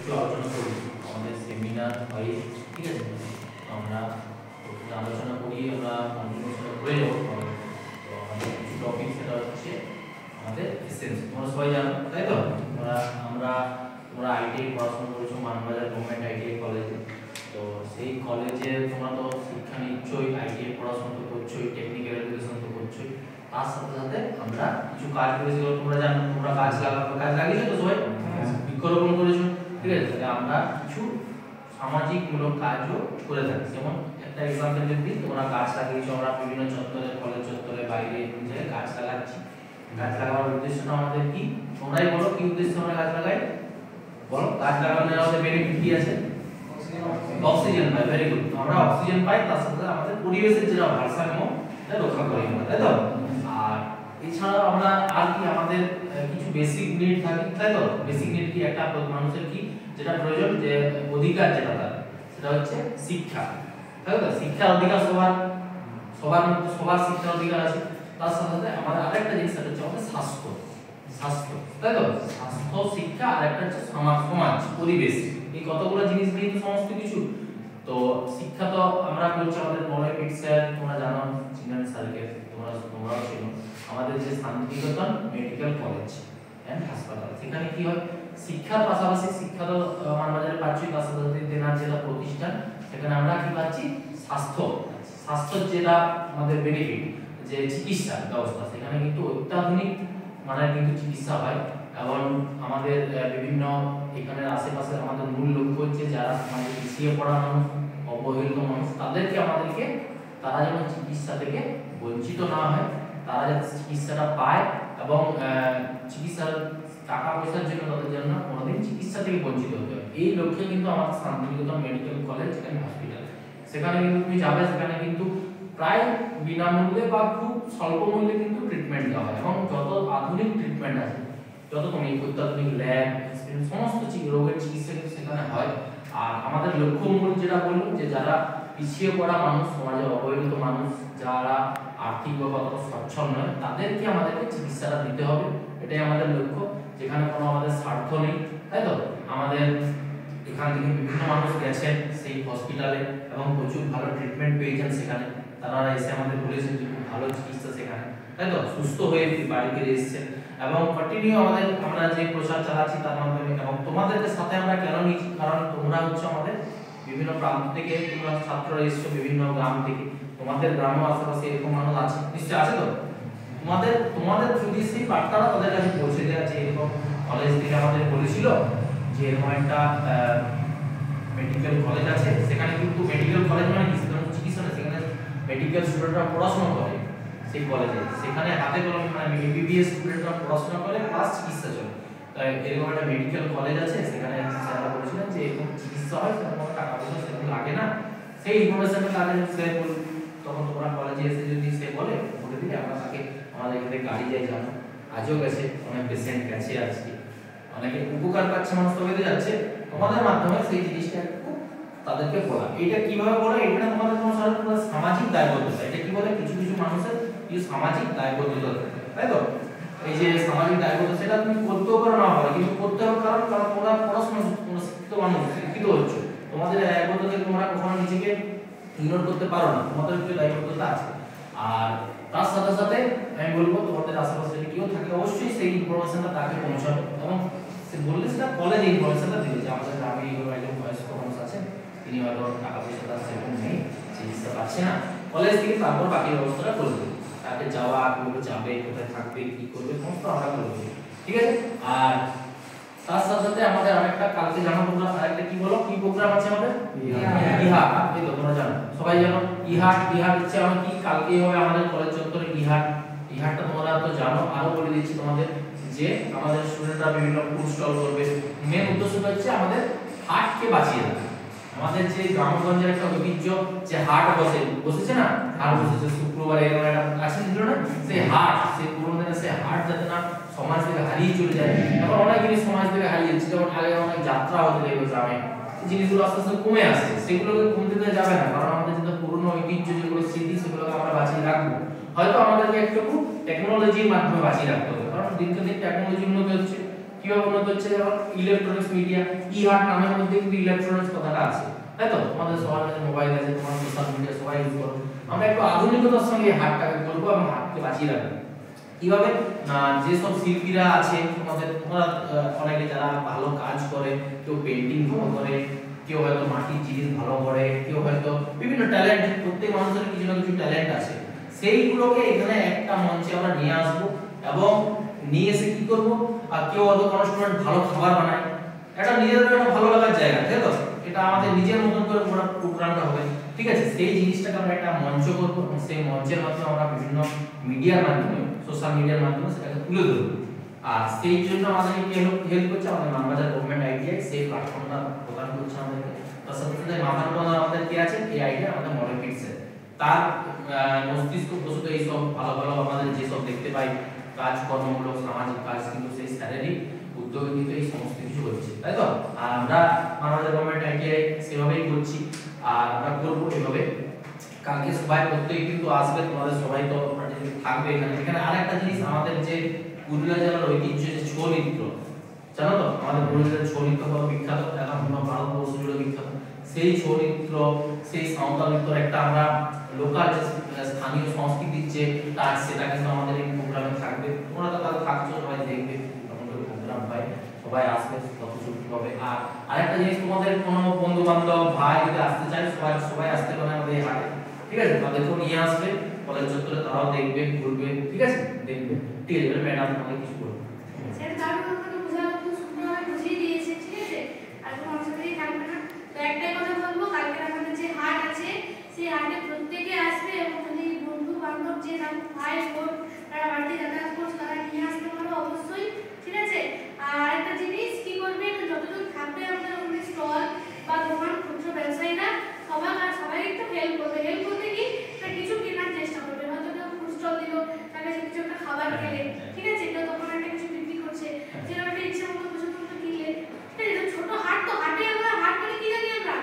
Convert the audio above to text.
একটু আলোচনা করি। আমাদের সেমিনার হয়, ঠিক আছে, আমরা আলোচনা করি, আমরা কন্টিনিউশন করে যাবো। তো আমাদের কিছু টপিক সেটা হচ্ছে আমাদের এসেন্স। তোমরা সবাই জানো, তাই তো? তোমরা আইটিআই পড়াশোনা করেছো মানবাজার গভর্নমেন্ট আইটিআই কলেজে। তো সেই কলেজে তোমরা তো শিক্ষা নিচ্ছই, আইটিআই পড়াশোনা তো করছোই, টেকনিক্যাল এডুকেশন তো করছোই। তার সাথে সাথে আমরা কিছু কাজ করেছি, তোমরা জানো, তোমরা কাজ লাগিয়েছো তো সবাই, বৃক্ষরোপণ করেছো, ঠিক আছে? তাহলে আমরা কিছু সামাজিকমূলক কাজও করে থাকি। যেমন একটা এক্সাম্পল যদি তোমরা গাছ লাগিয়েছো, আমরা বিভিন্ন চত্বরে, কলেজ চত্বরে, বাইরে জায়গায় গাছ লাগাচ্ছি। গাছ লাগানোর উদ্দেশ্যটা আমাদের কি? তোমরাই বলো কি উদ্দেশ্যে আমরা গাছ লাগাই? বলো, গাছ লাগানোর আমাদের বেনিফিট কি আছে? অক্সিজেন পাই। Very good. আমরা অক্সিজেন পাই, তার সাথে আমাদের পরিবেশের যে ভারসাম্য এটা রক্ষা করি আমরা, তাই তো? আর এছাড়া আমরা আর কি আমাদের কিছু বেসিক নিড থাকে, তাই তো? বেসিক নিড কি? একটা মানুষের কি যেটা প্রয়োজন, যে অধিকার যেটা তার, সেটা হচ্ছে শিক্ষা, তাই তো? শিক্ষার অধিকার সবার শিক্ষার অধিকার আছে। তার সাথে আমাদের আরেকটা জিনিস হচ্ছে আমাদের স্বাস্থ্য, তাই তো? স্বাস্থ্য, শিক্ষা, আর একটা হচ্ছে সমাজ, পরিবেশ। এই কতগুলো জিনিস নিয়ে তো সমস্ত কিছু। তো শিক্ষা তো আমরা বলছি আমাদের মনোপিট স্যার, তোমরা জানো, চিনেন স্যারকে, তোমরাও চিনো। আমাদের যে শান্তিনিকেতন মেডিকেল কলেজ এন্ড হাসপাতাল, সেখানে কি হয়, শিক্ষার পাশাপাশি শিক্ষা তো মানবাজারে পাচ্ছি, তার সাথে সাথে দেনার যেটা প্রতিষ্ঠান, সেখানে আমরা কি পাচ্ছি? স্বাস্থ্য যেটা আমাদের বেনিফিট, যে চিকিৎসা ব্যবস্থা, সেখানে কিন্তু অত্যাধুনিক মানের কিন্তু চিকিৎসা হয়। এবং আমাদের বিভিন্ন এখানের আশেপাশে আমাদের মূল লক্ষ্য হচ্ছে যারা সমাজে পিছিয়ে পড়া মানুষ, অবহেলিত মানুষ, তারা যেন চিকিৎসা থেকে বঞ্চিত না হয়, তারা যাতে চিকিৎসাটা পায়, এবং চিকিৎসার টাকা পয়সার জন্য তাদের জন্য কোনোদিন চিকিৎসা থেকে বঞ্চিত হতে হয়। এই লক্ষ্যে কিন্তু আমাদের Santiniketan medical college and hospital, সেখানে কিন্তু তুমি যাবে, সেখানে কিন্তু প্রায় বিনামূল্যে বা খুব স্বল্প মূল্যে কিন্তু ট্রিটমেন্ট দেওয়া হয়। এবং যত আধুনিক ট্রিটমেন্ট আছে, যত তুমি অত্যাধুনিক ল্যাব, সমস্ত রোগের চিকিৎসা কিন্তু সেখানে হয়। আর আমাদের লক্ষ্যমূল যেটা বললাম, যে যারা পিছিয়ে পড়া মানুষ, সমাজে অবহেলিত মানুষ, যারা আর্থিকভাবে অত সচ্ছল নয়, তাদেরকে আমাদেরকে চিকিৎসাটা দিতে হবে। এটাই আমাদের লক্ষ্য। যেখানে কোনো আমাদের স্বার্থ নেই, তাই তো? আমাদের এখান থেকে বিভিন্ন মানুষ গেছেন সেই হসপিটালে এবং প্রচুর ভালো ট্রিটমেন্ট পেয়েছেন সেখানে। তারা এসে আমাদের বলেছেন যে খুব ভালো চিকিৎসা সেখানে, তাই তো? সুস্থ হয়ে বাড়ি ফিরে এসেছেন। এবং কন্টিনিউ আমরা যে প্রচার চালাচ্ছি তার মাধ্যমে, এবং তোমাদেরকে সাথে আমরা কেন নিচ্ছি, কারণ তোমরা হচ্ছে আমাদের বিভিন্ন প্রান্ত থেকে, তোমরা ছাত্ররা এসছো বিভিন্ন গ্রাম থেকে, তোমাদের গ্রামেও আশেপাশে এরকম মানুষ আছে, নিশ্চয়ই আছে তো? তোমাদের যদি সেই বার্তাটা তাদের কাছে পৌঁছে দেওয়া, যে এরকম কলেজ থেকে আমাদের বলেছিল যে এরকম একটা মেডিকেল কলেজ আছে, সেখানে কিন্তু মেডিকেল কলেজ মানে কি, সেখানে চিকিৎসা না, সেখানে মেডিকেল স্টুডেন্টরা পড়াশোনা করে সেই কলেজে, সেখানে হাতে কলমে মানে এমবিবিএস স্টুডেন্টরা পড়াশোনা করে প্লাস চিকিৎসা চলে। তাই এরকম একটা মেডিকেল কলেজ আছে, সেখানে স্যাররা বলেছিলেন যে এরকম চিকিৎসা হয়, সেরকম কোনো টাকা পয়সা সেরকম লাগে না। সেই ইনফরমেশনটা তাদের স্যার বলুন, তখন তোমরা কলেজে এসে যদি সে বলে দিলে, আমরা তাকে আমাদের এখানে গাড়ি যায়, জানো, আজও গেছে, অনেক পেশেন্ট গেছে, আজকে অনেকে উপকার পাচ্ছে, মানুষ তো বেঁধে যাচ্ছে। তোমাদের মাধ্যমে সেই জিনিসটা তাদেরকে বলা। এটা কিভাবে বলে? এটা তোমাদের কোনো সামাজিক দায়বদ্ধতা। এটা কি বলে, কিছু কিছু মানুষের কিছু সামাজিক দায়বদ্ধতা থাকে, তাই তো? এই যে সামাজিক দায়বদ্ধতা, সেটা তুমি করতেও পারো না পারো, কিন্তু করতে হবে, কারণ তোমরা পড়াশোনা শিক্ষিত মানুষ, শিক্ষিত হচ্ছে, তোমাদের দায়বদ্ধতা থেকে তোমরা কখনো নিজেকে ইগনোর করতে পারো না, তোমাদের কিছু দায়বদ্ধতা আছে। আর তার সাথে সাথে আমি বলবো, তোমাদের আশেপাশে যদি কেউ থাকে, অবশ্যই সেই ইনফরমেশনটা তাকে পৌঁছাবে। এবং সে বললে সেটা কলেজে ইনফরমেশনটা দিবে, যে আমাদের গ্রামে এইভাবে একজন বয়স্ক মানুষ আছেন, তিনি হয়তো টাকা পয়সা তার সেরকম নেই, চিকিৎসা পাচ্ছে না, কলেজ থেকে তারপর বাকি ব্যবস্থাটা করে দেবে। তাকে যাওয়া, কিভাবে যাবে, কোথায় থাকবে, কি করবে, সমস্ত আমরা করে দেবো, ঠিক আছে? আর তার সাথে সাথে আমাদের আরেকটা, কালকে জানো তোমরা, আরেকটা কি বলো, কি প্রোগ্রাম আছে আমাদের? ইহাট। এই তো তোমরা জানো, সবাই জানো ইহাট হচ্ছে আমার কি, কালকে হবে আমাদের কলেজ চত্বরে ইহাটটা তোমরা তো জানো। আরো বলে দিচ্ছি তোমাদের, যে আমাদের স্টুডেন্টরা বিভিন্ন ফুড স্টল করবে। মেন উদ্দেশ্যটা হচ্ছে আমাদের হাটকে বাঁচিয়ে রাখা। আমাদের যে গ্রামগঞ্জের একটা ঐতিহ্য, যে হাট বসেছে না, হাট বসেছে শুক্রবারে, এরকম একটা আছে না, সেই হাট, সেই পুরোনো দিনের সেই হাট যাতে না সমাজ থেকে হারিয়ে চলে যায়। এখন অনেক জিনিস সমাজ থেকে হারিয়ে যাচ্ছে, যেমন আগে অনেক যাত্রা হতে লাগলো গ্রামে, জিনিসগুলো আস্তে আস্তে কমে আসছে, সেগুলোকে কমতে দেওয়া যাবে না, কারণ আমাদের যে পুরনো ঐতিহ্য, যেগুলো স্মৃতি, সেগুলোকে আমরা বাঁচিয়ে রাখবো। হয়তো আমাদেরকে একটু টেকনোলজির মাধ্যমে বাঁচিয়ে রাখতে হবে, কারণ দিনকে দিন টেকনোলজি উন্নতি হচ্ছে, কিভাবে উন্নত হচ্ছে, যেমন ইলেকট্রনিক্স মিডিয়া, ই হাট নামের মধ্যে কিন্তু ইলেকট্রনিক্স কথাটা আছে, তাই তো? তোমাদের সবার কাছে মোবাইল আছে, তোমার সোশ্যাল মিডিয়া সবাই ইউজ করো, আমরা একটু আধুনিকতার সঙ্গে হাটটাকে করবো এবং হাটকে বাঁচিয়ে রাখবো। কিভাবে না, যেসব শিল্পীরা আছে তোমাদের, তোমরা অনেকে যারা ভালো কাজ করে, কেউ পেন্টিং ভালো করে, কেউ হয়তো মাটির জিনিস ভালো করে, কেউ হয়তো বিভিন্ন ট্যালেন্ট, প্রত্যেক মানুষের কিছু না কিছু ট্যালেন্ট আছে, সেইগুলোকে এখানে একটা মঞ্চে আমরা নিয়ে আসবো এবং নিয়ে এসে কি করব, আর কেউ হয়তো কোনো স্টুডেন্ট ভালো খাবার বানায়, এটা নিজেদের একটা ভালো লাগার জায়গা, তাই তো? এটা আমাদের নিজের মতন করে পুরো প্রোগ্রামটা হবে, ঠিক আছে? সেই জিনিসটাকে আমরা একটা মঞ্চ করব এবং সেই মঞ্চের মাধ্যমে আমরা বিভিন্ন মিডিয়ার মাধ্যমে, সোশ্যাল মিডিয়ার মাধ্যমে সেটাকে তুলে ধরব। আর সেই জন্য আমাদেরকে কি হেল্প করছে আমাদের মানবাজার গভর্নমেন্ট আইডিয়া, সেই প্ল্যাটফর্মটা প্রদান করছে আমাদেরকে। তার সাথে সাথে মাথার মধ্যে আমাদের কি আছে, এই আইডিয়া আমাদের মডেল কিটসে, তার মস্তিষ্ক প্রসূত এই সব ভালো ভালো আমাদের যেসব দেখতে পাই কাজকর্মমূলক সামাজিক কাজ, কিন্তু সেই শারীরিক উদ্যোগে কিন্তু এই সমস্ত কিছু হচ্ছে, তাই তো? আর আমরা মানবাজার গভর্নমেন্ট আইডিয়া সেভাবেই করছি, আর আমরা করবো এভাবে। কালকে সবাই প্রত্যেকে কিন্তু আসবে, তোমাদের সবাই তো থাকবে এখানে। এখানে আরেকটা জিনিস, আমাদের যে পুরুলিয়া জেলার ঐতিহ্য যে ছৌ নৃত্য, জানো তো? আমাদের পুরুলিয়ার ছৌ নৃত্য কত বিখ্যাত, এখন ভারতবর্ষ জুড়ে বিখ্যাত। সেই ছৌ নৃত্য, সেই সাঁওতাল নৃত্যর একটা আমরা লোকাল যে স্থানীয় সংস্কৃতির যে কাজ, সেটা কিন্তু আমাদের এই প্রোগ্রামে থাকবে। তোমরা তো তাহলে থাকছো, সবাই দেখবে তখন তো প্রোগ্রাম হয়, সবাই আসবে, কত সুন্দর হবে। আর আরেকটা জিনিস, তোমাদের কোনো বন্ধু বান্ধব ভাই যদি আসতে চায়, সবাই আসতে পারে আমাদের এই হাটে, ঠিক আছে? তাদেরকেও নিয়ে আসবে কলেজ চত্বরে, তারাও দেখবে, ঘুরবে, ঠিক আছে? দেখবে, ঠিক আছে? ম্যাডাম তোমাকে কিছু বলবো। স্যার তাহলে আমাকে বোঝানো খুব সুন্দরভাবে বুঝিয়ে দিয়েছে, ঠিক আছে? আর কোনো অসুবিধাই থাকবে না। তো একটাই কথা বলবো, কালকে আমাদের যে হাট আছে সেই হাটে প্রত্যেকে আসবে এবং যদি বন্ধু বান্ধব যে ভাই বোন তারা বাড়িতে যাতায়াত করছে তারা নিয়ে আসতে পারো অবশ্যই, ঠিক আছে? আর একটা জিনিস কি করবে, যতদূর থাকবে আমাদের ওখানে স্টল বা দোকান, খুচরো ব্যবসায়ীরা সবাই একটু হেল্প করবে। হেল্প করতে কি, কিছু কেনার চেষ্টা করবে, হয়তো কেউ ফুড স্টল দিল, তার কাছে কিছু একটা খাবার খেলে, ঠিক আছে? কেউ দোকানে একটা কিছু বিক্রি করছে, যেরকম একটা ইচ্ছা মতো পছন্দ মতো কিনলে, ঠিক আছে? ছোট হাট, তো হাটে আমরা হাট মানে কি জানি আমরা,